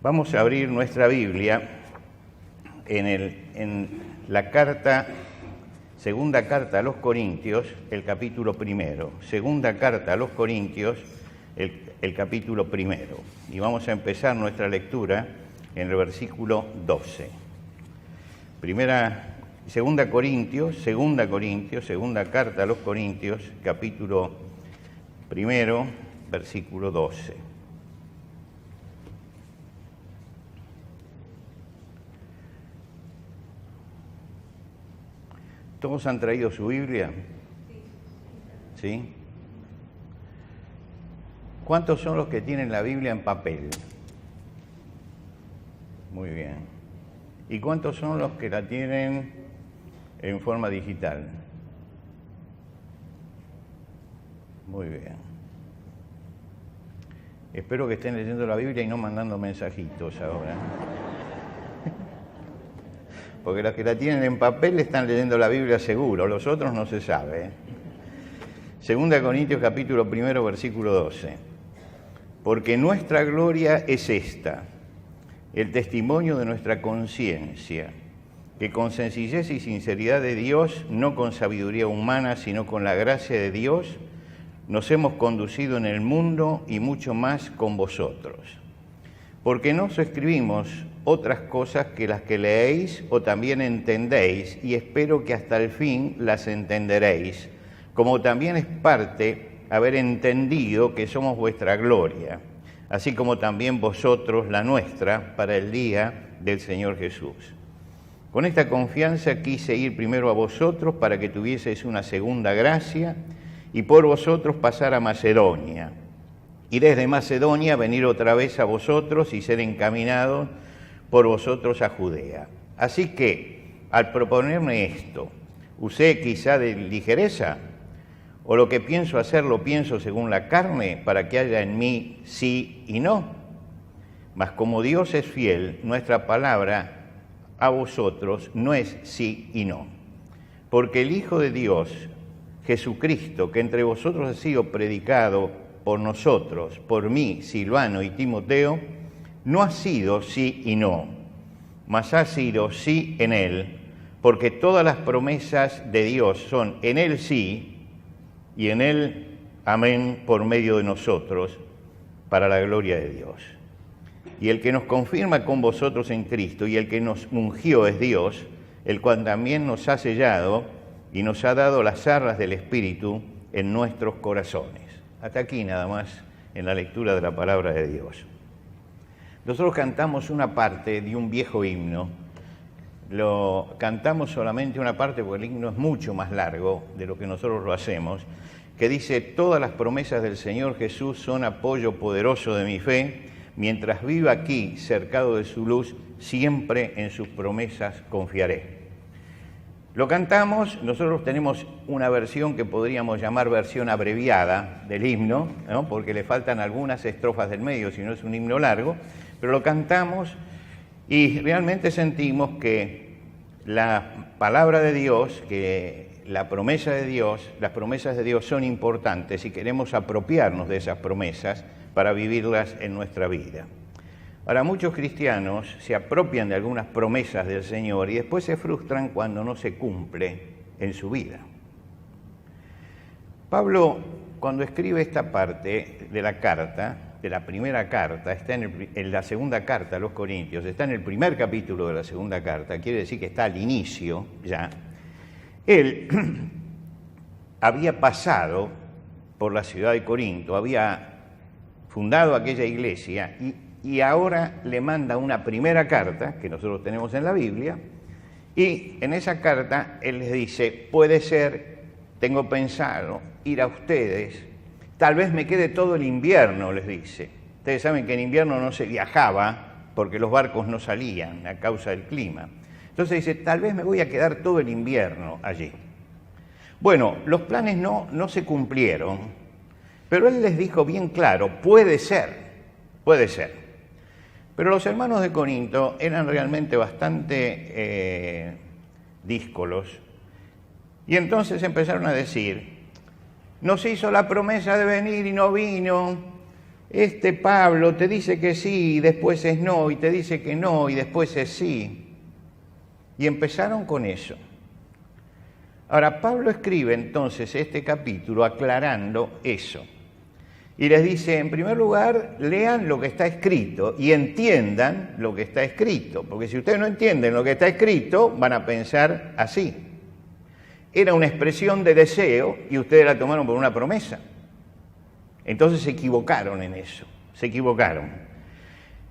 Vamos a abrir nuestra Biblia en la segunda carta a los Corintios, el capítulo primero. Segunda carta a los Corintios, el capítulo primero. Y vamos a empezar nuestra lectura en el versículo 12. Segunda carta a los Corintios, capítulo primero, versículo 12. ¿Todos han traído su Biblia? ¿Sí? ¿Cuántos son los que tienen la Biblia en papel? Muy bien. ¿Y cuántos son los que la tienen en forma digital? Muy bien. Espero que estén leyendo la Biblia y no mandando mensajitos ahora. Porque los que la tienen en papel están leyendo la Biblia seguro, los otros no se sabe. Segunda Corintios capítulo primero, versículo 12. Porque nuestra gloria es esta, el testimonio de nuestra conciencia, que con sencillez y sinceridad de Dios, no con sabiduría humana, sino con la gracia de Dios, nos hemos conducido en el mundo y mucho más con vosotros. Porque no os escribimos otras cosas que las que leéis o también entendéis, y espero que hasta el fin las entenderéis, como también es parte haber entendido que somos vuestra gloria, así como también vosotros la nuestra para el día del Señor Jesús. Con esta confianza quise ir primero a vosotros para que tuvieseis una segunda gracia y por vosotros pasar a Macedonia. Y desde Macedonia venir otra vez a vosotros y ser encaminado por vosotros a Judea. Así que, al proponerme esto, ¿usé quizá de ligereza? ¿O lo que pienso hacer lo pienso según la carne, para que haya en mí sí y no? Mas como Dios es fiel, nuestra palabra a vosotros no es sí y no. Porque el Hijo de Dios, Jesucristo, que entre vosotros ha sido predicado por nosotros, por mí, Silvano y Timoteo, no ha sido sí y no, mas ha sido sí en Él, porque todas las promesas de Dios son en Él sí y en Él amén por medio de nosotros, para la gloria de Dios. Y el que nos confirma con vosotros en Cristo y el que nos ungió es Dios, el cual también nos ha sellado y nos ha dado las arras del Espíritu en nuestros corazones. Hasta aquí nada más en la lectura de la palabra de Dios. Nosotros cantamos una parte de un viejo himno, lo cantamos solamente una parte porque el himno es mucho más largo de lo que nosotros lo hacemos, que dice: todas las promesas del Señor Jesús son apoyo poderoso de mi fe, mientras viva aquí cercado de su luz, siempre en sus promesas confiaré. Lo cantamos, nosotros tenemos una versión que podríamos llamar versión abreviada del himno, ¿no? Porque le faltan algunas estrofas del medio, si no es un himno largo, pero lo cantamos y realmente sentimos que la palabra de Dios, que la promesa de Dios, las promesas de Dios son importantes y queremos apropiarnos de esas promesas para vivirlas en nuestra vida. Ahora, muchos cristianos se apropian de algunas promesas del Señor y después se frustran cuando no se cumple en su vida. Pablo, cuando escribe esta parte de la carta, de la primera carta, está en la segunda carta a los Corintios, está en el primer capítulo de la segunda carta, quiere decir que está al inicio ya. Él había pasado por la ciudad de Corinto, había fundado aquella iglesia y ahora le manda una primera carta, que nosotros tenemos en la Biblia, y en esa carta él les dice: puede ser, tengo pensado ir a ustedes, tal vez me quede todo el invierno, les dice. Ustedes saben que en invierno no se viajaba porque los barcos no salían a causa del clima. Entonces dice: tal vez me voy a quedar todo el invierno allí. Bueno, los planes no se cumplieron, pero él les dijo bien claro: puede ser, puede ser. Pero los hermanos de Corinto eran realmente bastante díscolos, y entonces empezaron a decir: nos hizo la promesa de venir y no vino, este Pablo te dice que sí y después es no, y te dice que no y después es sí. Y empezaron con eso. Ahora, Pablo escribe entonces este capítulo aclarando eso. Y les dice, en primer lugar, lean lo que está escrito y entiendan lo que está escrito. Porque si ustedes no entienden lo que está escrito, van a pensar así. Era una expresión de deseo y ustedes la tomaron por una promesa. Entonces se equivocaron en eso, se equivocaron.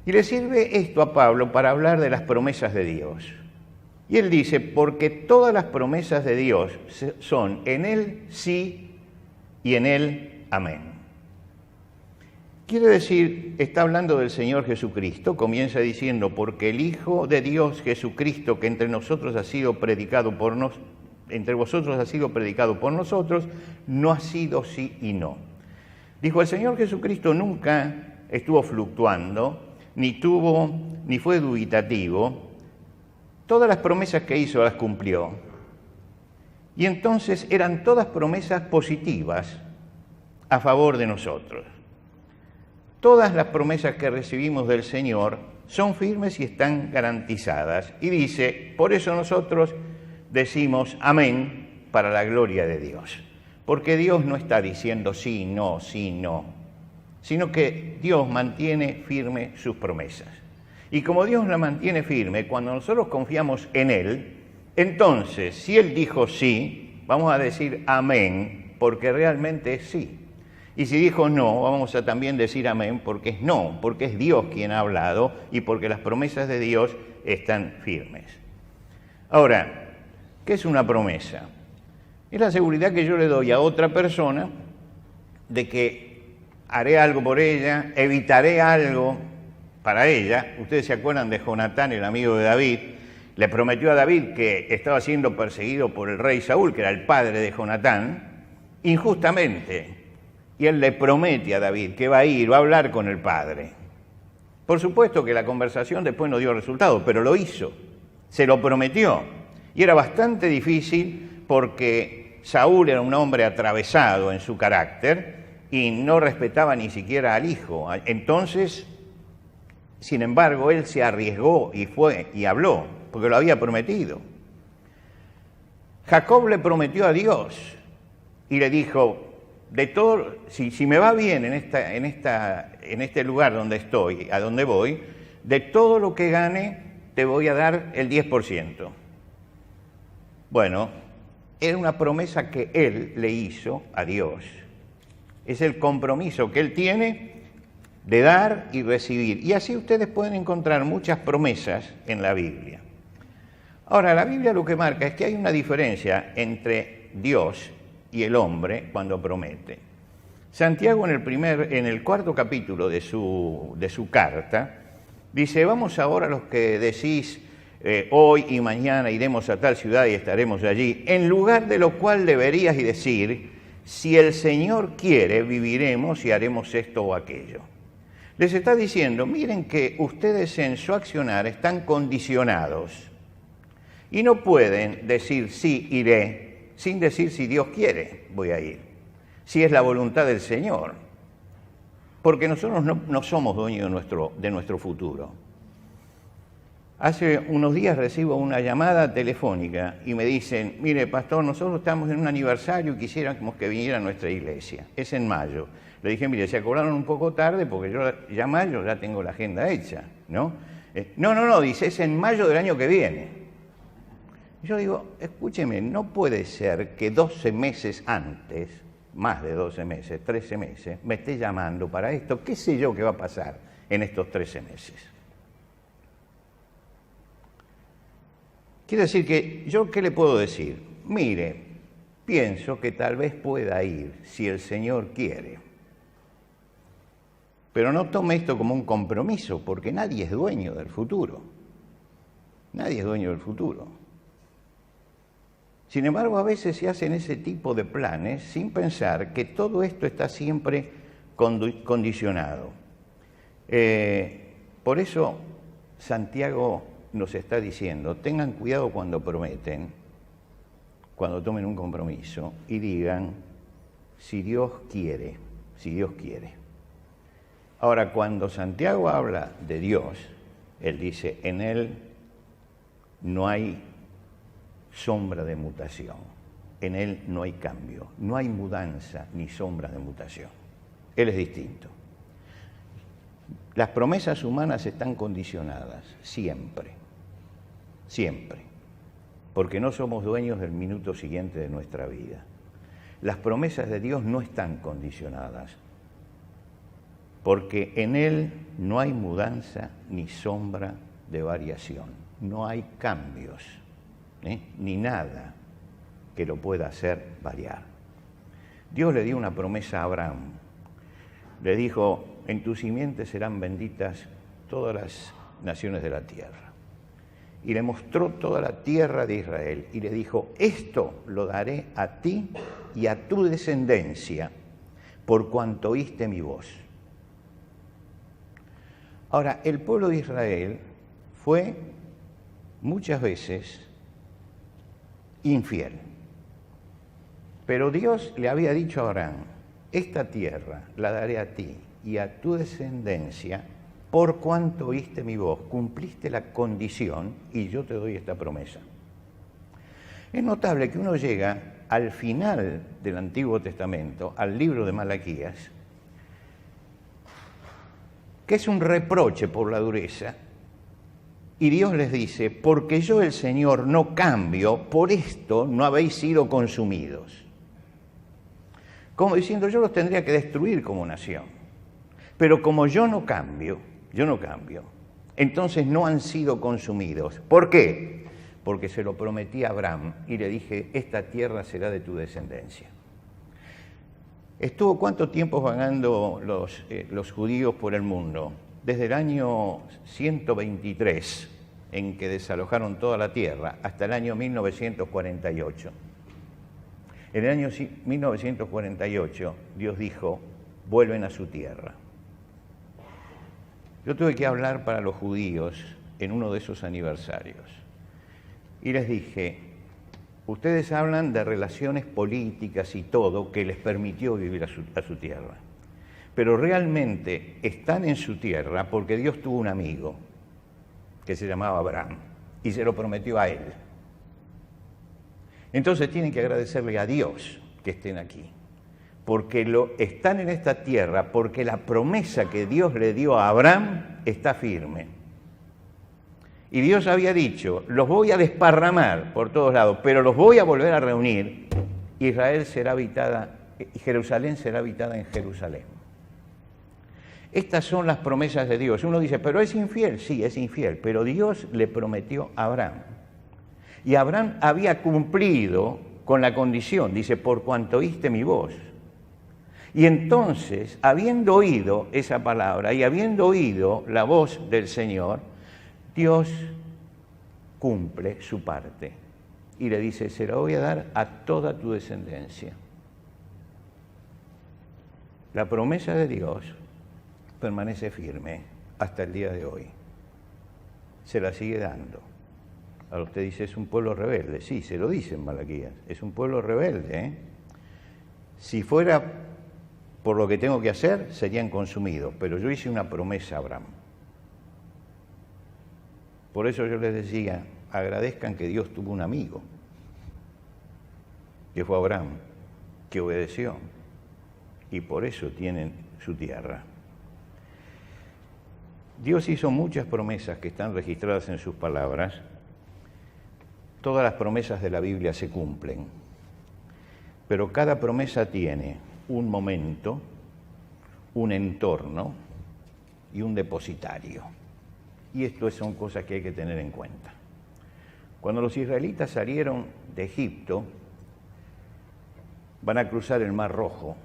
Y le sirve esto a Pablo para hablar de las promesas de Dios. Y él dice, porque todas las promesas de Dios son en Él sí y en Él amén. Quiere decir, está hablando del Señor Jesucristo, comienza diciendo, porque el Hijo de Dios Jesucristo, que entre vosotros ha sido predicado por nosotros, no ha sido sí y no. Dijo, el Señor Jesucristo nunca estuvo fluctuando, ni fue dubitativo. Todas las promesas que hizo las cumplió. Y entonces eran todas promesas positivas a favor de nosotros. Todas las promesas que recibimos del Señor son firmes y están garantizadas. Y dice, por eso nosotros decimos amén para la gloria de Dios. Porque Dios no está diciendo sí, no, sino que Dios mantiene firme sus promesas. Y como Dios la mantiene firme, cuando nosotros confiamos en Él, entonces, si Él dijo sí, vamos a decir amén, porque realmente es sí. Y si dijo no, vamos a también decir amén, porque es no, porque es Dios quien ha hablado y porque las promesas de Dios están firmes. Ahora, ¿qué es una promesa? Es la seguridad que yo le doy a otra persona de que haré algo por ella, evitaré algo para ella. Ustedes se acuerdan de Jonatán, el amigo de David. Le prometió a David que estaba siendo perseguido por el rey Saúl, que era el padre de Jonatán, injustamente. Y él le promete a David que va a hablar con el padre. Por supuesto que la conversación después no dio resultado, pero lo hizo, se lo prometió. Y era bastante difícil porque Saúl era un hombre atravesado en su carácter y no respetaba ni siquiera al hijo. Entonces, sin embargo, él se arriesgó y fue y habló, porque lo había prometido. Jacob le prometió a Dios y le dijo, de todo, si me va bien en este lugar donde estoy, a donde voy, de todo lo que gane te voy a dar el 10%. Bueno, era una promesa que él le hizo a Dios. Es el compromiso que él tiene de dar y recibir. Y así ustedes pueden encontrar muchas promesas en la Biblia. Ahora, la Biblia lo que marca es que hay una diferencia entre Dios y el hombre cuando promete. Santiago en el cuarto capítulo de su carta dice, vamos ahora los que decís hoy y mañana iremos a tal ciudad y estaremos allí, en lugar de lo cual deberías decir, si el Señor quiere, viviremos y haremos esto o aquello. Les está diciendo, miren que ustedes en su accionar están condicionados y no pueden decir sí, iré, sin decir si Dios quiere, voy a ir, si es la voluntad del Señor. Porque nosotros no somos dueños de nuestro futuro. Hace unos días recibo una llamada telefónica y me dicen, mire, pastor, nosotros estamos en un aniversario y quisiéramos que viniera a nuestra iglesia. Es en mayo. Le dije, mire, se acordaron un poco tarde porque yo ya mayo ya tengo la agenda hecha, ¿no? No, dice, es en mayo del año que viene. Yo digo, escúcheme, no puede ser que 12 meses antes, más de 12 meses, 13 meses, me esté llamando para esto. ¿Qué sé yo qué va a pasar en estos 13 meses? Quiere decir que, ¿yo qué le puedo decir? Mire, pienso que tal vez pueda ir, si el Señor quiere. Pero no tome esto como un compromiso, porque nadie es dueño del futuro. Nadie es dueño del futuro. Sin embargo, a veces se hacen ese tipo de planes sin pensar que todo esto está siempre condicionado. Por eso Santiago nos está diciendo, tengan cuidado cuando prometen, cuando tomen un compromiso y digan, si Dios quiere, si Dios quiere. Ahora, cuando Santiago habla de Dios, él dice, en Él no hay sombra de mutación, en Él no hay cambio, no hay mudanza ni sombra de mutación. Él es distinto. Las promesas humanas están condicionadas, siempre, siempre, porque no somos dueños del minuto siguiente de nuestra vida. Las promesas de Dios no están condicionadas, porque en Él no hay mudanza ni sombra de variación, no hay cambios, ni nada que lo pueda hacer variar. Dios le dio una promesa a Abraham, le dijo, en tu simiente serán benditas todas las naciones de la tierra. Y le mostró toda la tierra de Israel y le dijo, esto lo daré a ti y a tu descendencia, por cuanto oíste mi voz. Ahora, el pueblo de Israel fue muchas veces infiel, pero Dios le había dicho a Abraham, esta tierra la daré a ti y a tu descendencia, por cuanto oíste mi voz, cumpliste la condición y yo te doy esta promesa. Es notable que uno llega al final del Antiguo Testamento, al libro de Malaquías, que es un reproche por la dureza, y Dios les dice, porque yo el Señor no cambio, por esto no habéis sido consumidos. Como diciendo, yo los tendría que destruir como nación, pero como yo no cambio, entonces no han sido consumidos. ¿Por qué? Porque se lo prometí a Abraham y le dije, esta tierra será de tu descendencia. ¿Estuvo cuánto tiempo vagando los judíos por el mundo? Desde el año 123, en que desalojaron toda la tierra, hasta el año 1948. En el año 1948, Dios dijo, vuelven a su tierra. Yo tuve que hablar para los judíos en uno de esos aniversarios. Y les dije, ustedes hablan de relaciones políticas y todo que les permitió vivir a su tierra. Pero realmente están en su tierra porque Dios tuvo un amigo que se llamaba Abraham y se lo prometió a él. Entonces tienen que agradecerle a Dios que estén aquí, porque están en esta tierra porque la promesa que Dios le dio a Abraham está firme. Y Dios había dicho, los voy a desparramar por todos lados, pero los voy a volver a reunir. Israel será habitada, Jerusalén será habitada en Jerusalén. Estas son las promesas de Dios. Uno dice, pero es infiel. Sí, es infiel, pero Dios le prometió a Abraham. Y Abraham había cumplido con la condición, dice, por cuanto oíste mi voz. Y entonces, habiendo oído esa palabra y habiendo oído la voz del Señor, Dios cumple su parte y le dice, se la voy a dar a toda tu descendencia. La promesa de Dios permanece firme hasta el día de hoy. Se la sigue dando. Ahora usted dice, es un pueblo rebelde. Sí, se lo dice en Malaquías, es un pueblo rebelde. Si fuera por lo que tengo que hacer, serían consumidos, pero yo hice una promesa a Abraham. Por eso yo les decía, agradezcan que Dios tuvo un amigo, que fue Abraham, que obedeció, y por eso tienen su tierra. Dios hizo muchas promesas que están registradas en sus palabras. Todas las promesas de la Biblia se cumplen, pero cada promesa tiene un momento, un entorno y un depositario. Y esto son cosas que hay que tener en cuenta. Cuando los israelitas salieron de Egipto, van a cruzar el Mar Rojo,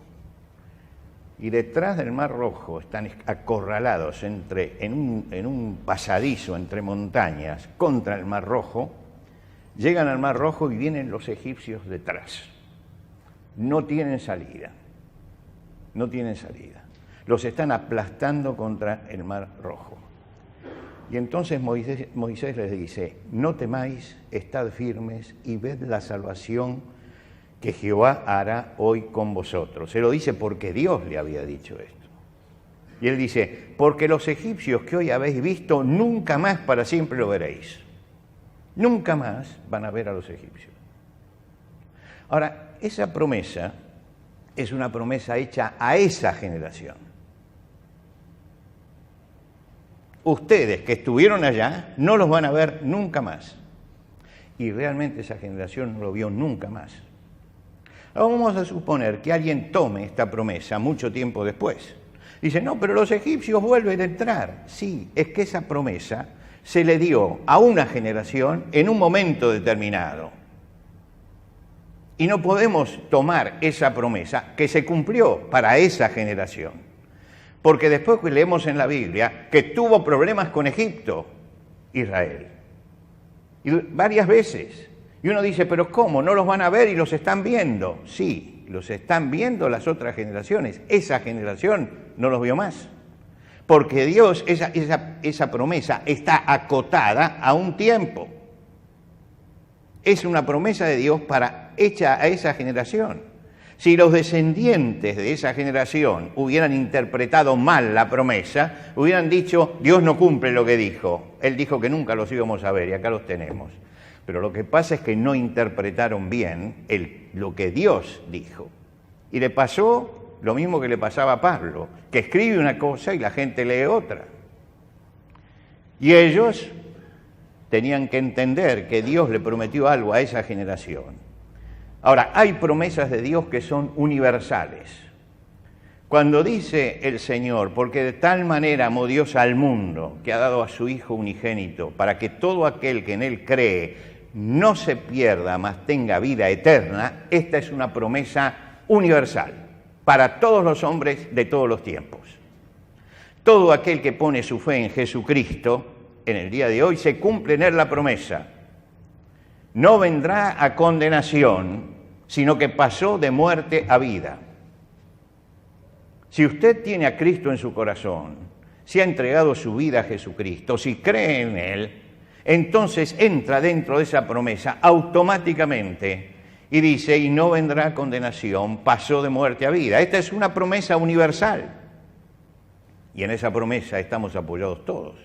y detrás del Mar Rojo están acorralados en un pasadizo entre montañas contra el Mar Rojo. Llegan al Mar Rojo y vienen los egipcios detrás. No tienen salida. No tienen salida. Los están aplastando contra el Mar Rojo. Y entonces Moisés les dice, no temáis, estad firmes y ved la salvación que Jehová hará hoy con vosotros. Se lo dice porque Dios le había dicho esto. Y él dice, porque los egipcios que hoy habéis visto, nunca más para siempre lo veréis. Nunca más van a ver a los egipcios. Ahora, esa promesa es una promesa hecha a esa generación. Ustedes que estuvieron allá no los van a ver nunca más. Y realmente esa generación no lo vio nunca más. Ahora vamos a suponer que alguien tome esta promesa mucho tiempo después. Dice, no, pero los egipcios vuelven a entrar. Sí, es que esa promesa se le dio a una generación en un momento determinado. Y no podemos tomar esa promesa que se cumplió para esa generación. Porque después que leemos en la Biblia que tuvo problemas con Egipto, Israel. Y varias veces. Y uno dice, pero ¿cómo? ¿No los van a ver y los están viendo? Sí, los están viendo las otras generaciones. Esa generación no los vio más. Porque Dios, esa promesa está acotada a un tiempo. Es una promesa de Dios hecha a esa generación. Si los descendientes de esa generación hubieran interpretado mal la promesa, hubieran dicho, Dios no cumple lo que dijo. Él dijo que nunca los íbamos a ver y acá los tenemos. Pero lo que pasa es que no interpretaron bien lo que Dios dijo. Y le pasó lo mismo que le pasaba a Pablo, que escribe una cosa y la gente lee otra. Y ellos tenían que entender que Dios le prometió algo a esa generación. Ahora, hay promesas de Dios que son universales. Cuando dice el Señor, porque de tal manera amó Dios al mundo, que ha dado a su Hijo unigénito, para que todo aquel que en Él cree no se pierda, mas tenga vida eterna, esta es una promesa universal para todos los hombres de todos los tiempos. Todo aquel que pone su fe en Jesucristo, en el día de hoy, se cumple en Él la promesa. No vendrá a condenación, sino que pasó de muerte a vida. Si usted tiene a Cristo en su corazón, si ha entregado su vida a Jesucristo, si cree en Él, entonces entra dentro de esa promesa automáticamente y dice, y no vendrá condenación, pasó de muerte a vida. Esta es una promesa universal. Y en esa promesa estamos apoyados todos.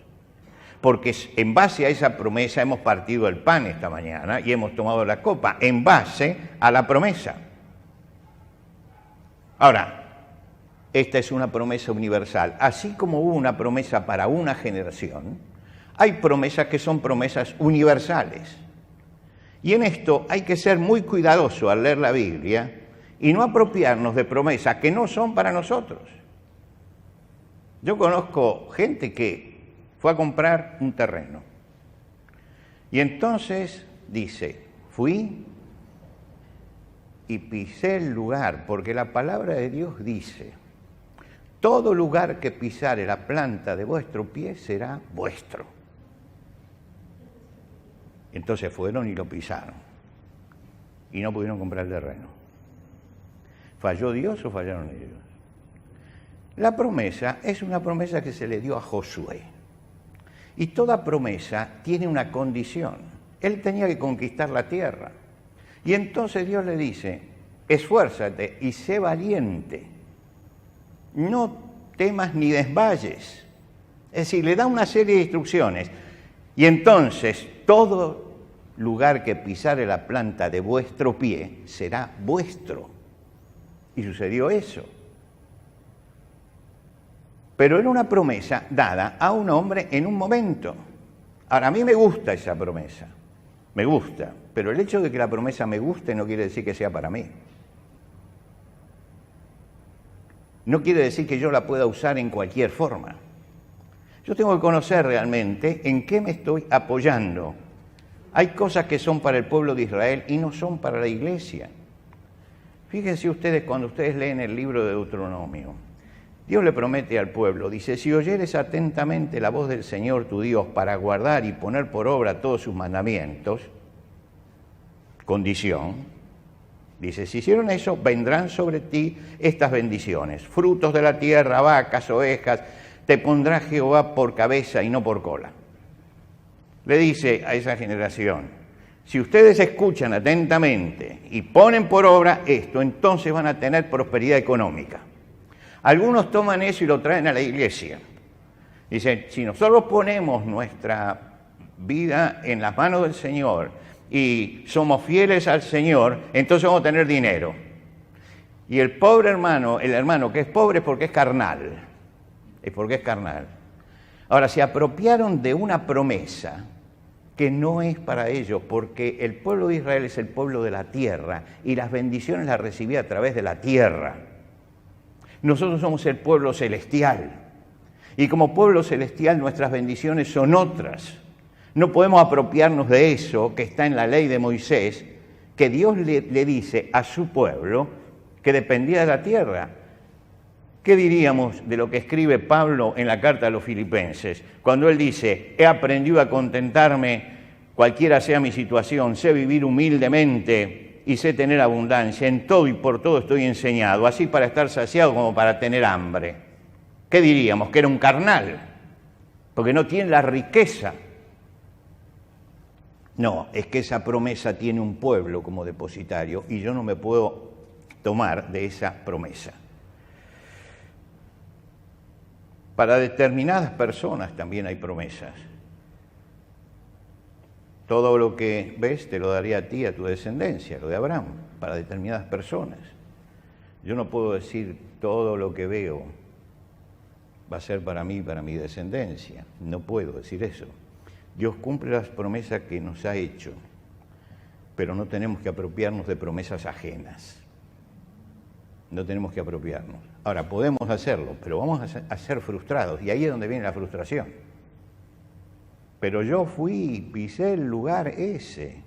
Porque en base a esa promesa hemos partido el pan esta mañana y hemos tomado la copa, en base a la promesa. Ahora, esta es una promesa universal. Así como hubo una promesa para una generación, hay promesas que son promesas universales. Y en esto hay que ser muy cuidadoso al leer la Biblia y no apropiarnos de promesas que no son para nosotros. Yo conozco gente que fue a comprar un terreno. Y entonces dice, fui y pisé el lugar, porque la palabra de Dios dice, todo lugar que pisare la planta de vuestro pie será vuestro. Entonces fueron y lo pisaron. Y no pudieron comprar el terreno. ¿Falló Dios o fallaron ellos? La promesa es una promesa que se le dio a Josué. Y toda promesa tiene una condición. Él tenía que conquistar la tierra. Y entonces Dios le dice, esfuérzate y sé valiente. No temas ni desmayes. Es decir, le da una serie de instrucciones. Y entonces todo lugar que pisare la planta de vuestro pie será vuestro. Y sucedió eso. Pero era una promesa dada a un hombre en un momento. Ahora, a mí me gusta esa promesa, me gusta, pero el hecho de que la promesa me guste no quiere decir que sea para mí. No quiere decir que yo la pueda usar en cualquier forma. Yo tengo que conocer realmente en qué me estoy apoyando. Hay cosas que son para el pueblo de Israel y no son para la iglesia. Fíjense ustedes cuando ustedes leen el libro de Deuteronomio. Dios le promete al pueblo, dice, si oyeres atentamente la voz del Señor tu Dios para guardar y poner por obra todos sus mandamientos, condición, dice, si hicieron eso, vendrán sobre ti estas bendiciones, frutos de la tierra, vacas, ovejas, te pondrá Jehová por cabeza y no por cola. Le dice a esa generación, si ustedes escuchan atentamente y ponen por obra esto, entonces van a tener prosperidad económica. Algunos toman eso y lo traen a la iglesia. Dicen, si nosotros ponemos nuestra vida en las manos del Señor y somos fieles al Señor, entonces vamos a tener dinero. Y el pobre hermano, el hermano que es pobre es porque es carnal. Es porque es carnal. Ahora, se apropiaron de una promesa que no es para ellos, porque el pueblo de Israel es el pueblo de la tierra y las bendiciones las recibía a través de la tierra. Nosotros somos el pueblo celestial y como pueblo celestial nuestras bendiciones son otras. No podemos apropiarnos de eso que está en la ley de Moisés, que Dios le dice a su pueblo que dependía de la tierra. ¿Qué diríamos de lo que escribe Pablo en la carta a los Filipenses? Cuando él dice, he aprendido a contentarme cualquiera sea mi situación, sé vivir humildemente y sé tener abundancia, en todo y por todo estoy enseñado, así para estar saciado como para tener hambre. ¿Qué diríamos? Que era un carnal, porque no tiene la riqueza. No, es que esa promesa tiene un pueblo como depositario y yo no me puedo tomar de esa promesa. Para determinadas personas también hay promesas. Todo lo que ves te lo daría a ti, a tu descendencia, lo de Abraham, para determinadas personas. Yo no puedo decir todo lo que veo va a ser para mí, para mi descendencia. No puedo decir eso. Dios cumple las promesas que nos ha hecho, pero no tenemos que apropiarnos de promesas ajenas. No tenemos que apropiarnos. Ahora, podemos hacerlo, pero vamos a ser frustrados, y ahí es donde viene la frustración. Pero yo fui, pisé el lugar ese,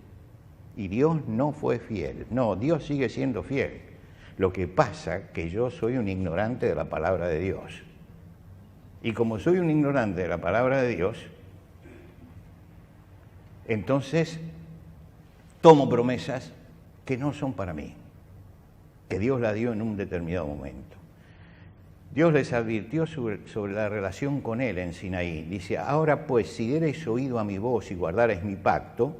y Dios no fue fiel. No, Dios sigue siendo fiel. Lo que pasa es que yo soy un ignorante de la palabra de Dios. Y como soy un ignorante de la palabra de Dios, entonces tomo promesas que no son para mí, que Dios la dio en un determinado momento. Dios les advirtió sobre la relación con Él en Sinaí. Dice, ahora pues, si diereis oído a mi voz y guardareis mi pacto,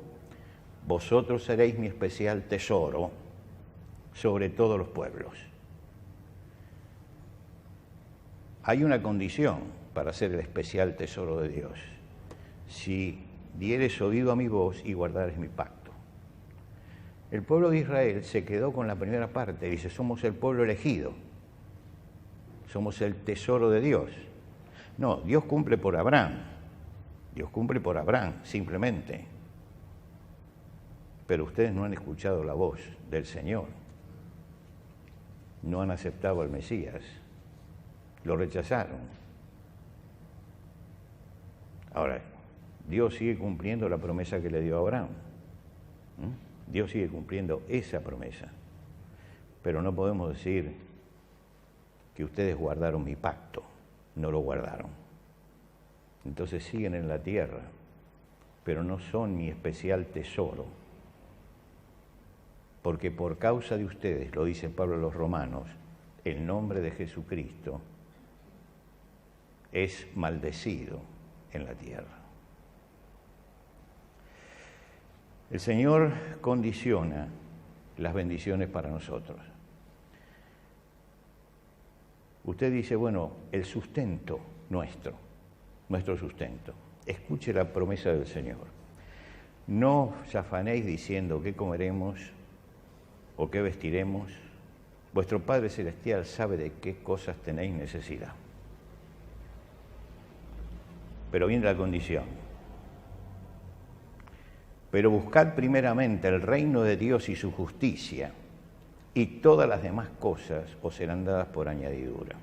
vosotros seréis mi especial tesoro sobre todos los pueblos. Hay una condición para ser el especial tesoro de Dios. Si diereis oído a mi voz y guardareis mi pacto. El pueblo de Israel se quedó con la primera parte, dice, somos el pueblo elegido, somos el tesoro de Dios. No, Dios cumple por Abraham, Dios cumple por Abraham, simplemente. Pero ustedes no han escuchado la voz del Señor, no han aceptado al Mesías, lo rechazaron. Ahora, Dios sigue cumpliendo la promesa que le dio a Abraham. Dios sigue cumpliendo esa promesa. Pero no podemos decir que ustedes guardaron mi pacto. No lo guardaron. Entonces siguen en la tierra, pero no son mi especial tesoro. Porque por causa de ustedes, lo dice Pablo a los Romanos, el nombre de Jesucristo es maldecido en la tierra. El Señor condiciona las bendiciones para nosotros. Usted dice, bueno, el sustento nuestro sustento. Escuche la promesa del Señor. No os afanéis diciendo qué comeremos o qué vestiremos. Vuestro Padre Celestial sabe de qué cosas tenéis necesidad. Pero viene la condición. Pero buscad primeramente el reino de Dios y su justicia, y todas las demás cosas os serán dadas por añadidura.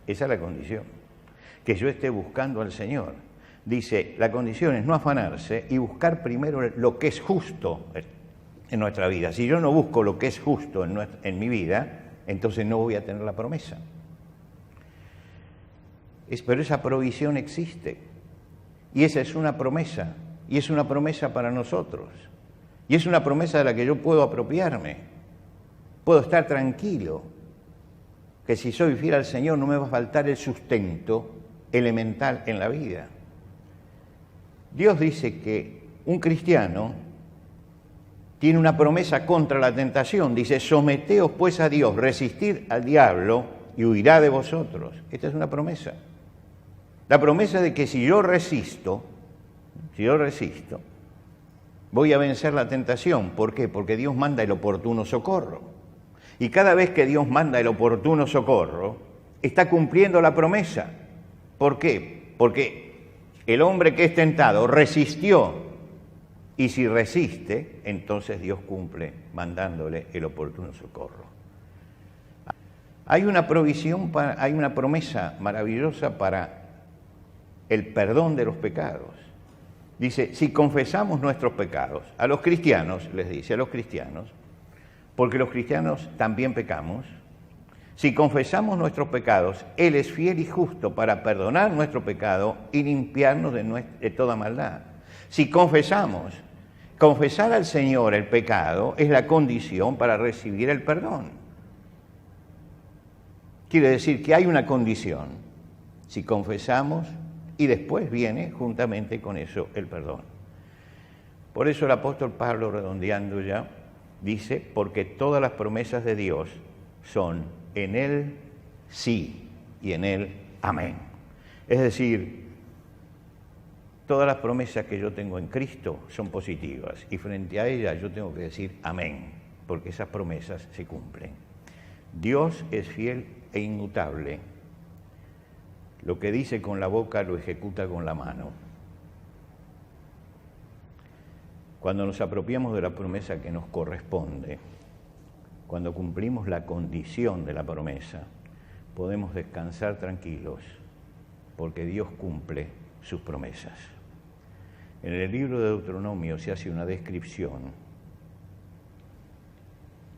Esa es la condición, que yo esté buscando al Señor. Dice, la condición es no afanarse y buscar primero lo que es justo en nuestra vida. Si yo no busco lo que es justo en mi vida, entonces no voy a tener la promesa. Pero esa provisión existe, y esa es una promesa. Y es una promesa para nosotros. Y es una promesa de la que yo puedo apropiarme. Puedo estar tranquilo. Que si soy fiel al Señor no me va a faltar el sustento elemental en la vida. Dios dice que un cristiano tiene una promesa contra la tentación. Dice, someteos pues a Dios, resistid al diablo y huirá de vosotros. Esta es una promesa. La promesa de que si yo resisto, voy a vencer la tentación. ¿Por qué? Porque Dios manda el oportuno socorro. Y cada vez que Dios manda el oportuno socorro, está cumpliendo la promesa. ¿Por qué? Porque el hombre que es tentado resistió. Y si resiste, entonces Dios cumple mandándole el oportuno socorro. Hay una provisión, hay una promesa maravillosa para el perdón de los pecados. Dice, si confesamos nuestros pecados, a los cristianos, les dice, a los cristianos, porque los cristianos también pecamos, si confesamos nuestros pecados, Él es fiel y justo para perdonar nuestro pecado y limpiarnos de toda maldad. Si confesamos, confesar al Señor el pecado es la condición para recibir el perdón. Quiere decir que hay una condición. Si confesamos, y después viene juntamente con eso el perdón. Por eso el apóstol Pablo, redondeando ya, dice, porque todas las promesas de Dios son en Él sí y en Él amén. Es decir, todas las promesas que yo tengo en Cristo son positivas y frente a ellas yo tengo que decir amén, porque esas promesas se cumplen. Dios es fiel e inmutable. Lo que dice con la boca lo ejecuta con la mano. Cuando nos apropiamos de la promesa que nos corresponde, cuando cumplimos la condición de la promesa, podemos descansar tranquilos, porque Dios cumple sus promesas. En el libro de Deuteronomio se hace una descripción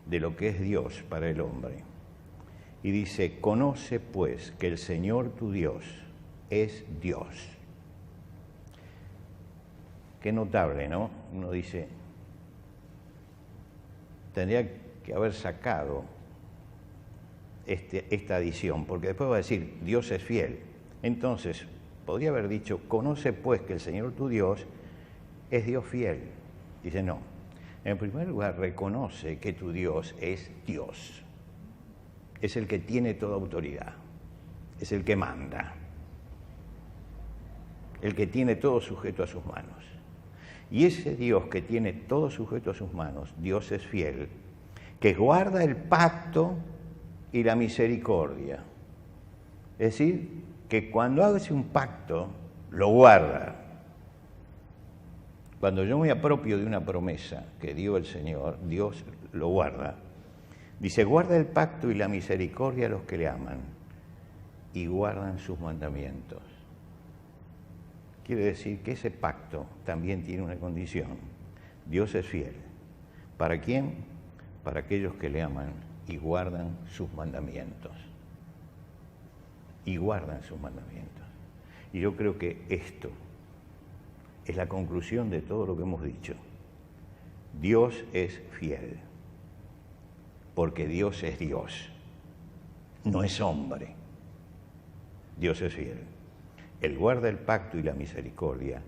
de lo que es Dios para el hombre. Y dice, conoce pues que el Señor tu Dios es Dios. Qué notable, ¿no? Uno dice, tendría que haber sacado esta adición, porque después va a decir, Dios es fiel. Entonces, podría haber dicho, conoce pues que el Señor tu Dios es Dios fiel. Dice, no. En primer lugar, reconoce que tu Dios es Dios. Es el que tiene toda autoridad. Es el que manda. El que tiene todo sujeto a sus manos. Y ese Dios que tiene todo sujeto a sus manos, Dios es fiel, que guarda el pacto y la misericordia. Es decir, que cuando hace un pacto, lo guarda. Cuando yo me apropio de una promesa que dio el Señor, Dios lo guarda. Dice, guarda el pacto y la misericordia a los que le aman y guardan sus mandamientos. Quiere decir que ese pacto también tiene una condición. Dios es fiel. ¿Para quién? Para aquellos que le aman y guardan sus mandamientos. Y guardan sus mandamientos. Y yo creo que esto es la conclusión de todo lo que hemos dicho. Dios es fiel. Porque Dios es Dios. No es hombre. Dios es fiel. Él guarda el pacto y la misericordia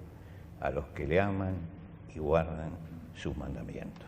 a los que le aman y guardan sus mandamientos.